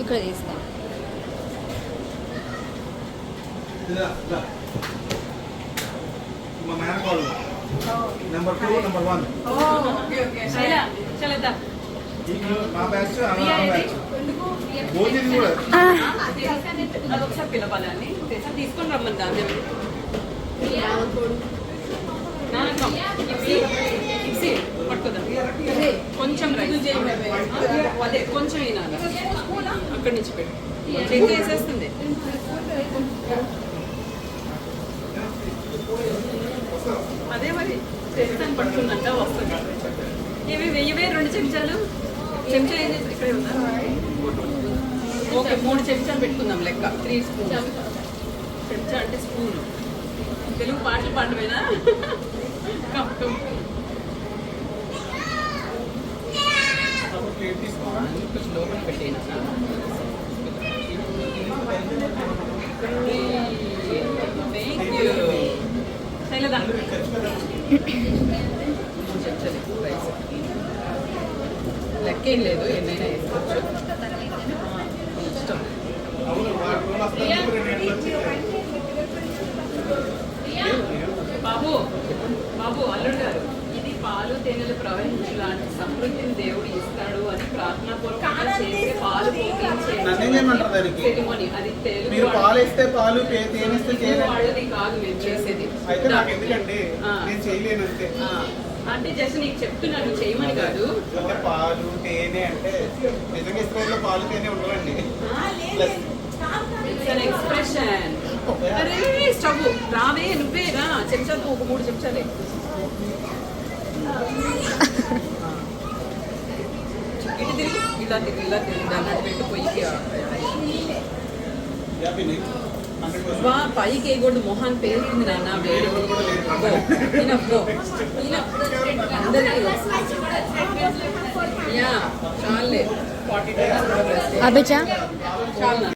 ఇక్కడ తీస్తాం. Number 2 number 1 మా బ్యాచ్ భోజనం కూడా ఒకసారి పిలవాలని తీసుకొని రమ్మని దాన్ని పట్టుకోదాం కొంచెం అదే కొంచెం అయినా అక్కడి నుంచి పెట్టు చెక్ వేసేస్తుంది. అదే మరి చేస్తాను పట్టుకుందంట వస్తుంది. ఇవి వెయ్యవే 2 చెంచాలు. చెంచా ఏం చేసి ఇక్కడే ఉందా? ఓకే 3 చెంచాలు పెట్టుకుందాం లెక్క. 3 స్పూన్. చెంచా అంటే స్పూన్. తెలుగు పాటలు పాడమేనా? లోపల పెట్టేనా? శైలదా లెక్కేం లేదు, ఎన్నైనా వేసుకోవచ్చు. ఇష్టం. బాబు బాబు అల్లుడు గారు, ఇది పాలు తేనెలు ప్రవహించు లాంటి సమృద్ధిని దేవుడు ఇస్తాడు అని ప్రార్థనాపూర్వకంగా చేసే పాలు సెరిమోనీ. అది తెలుగు వాళ్ళది కాదు మేము చేసేది. అంటే జస్ట్ నీకు చెప్తున్నాను చేయమని కాదు. పాలు తేనె అంటే నిజంగా ఇస్రాయల్లో పాలు తేనె ఉండవండి. ఎక్స్ప్రెషన్. అరే స్టవ్ రావే, నువ్వే రా. చెంచాలు ఒక 3 చెంచాలే. ఇటు తిరిగి ఇలా తిరిగి ఇలా తిరిగి దాన్ని పెట్టి పొయ్యికి పైకి వేయకూడదు. మొహాన్ని పేరుతుంది నాన్న వేడి. అందరికీ చాలే 40 అభిచా చాలా.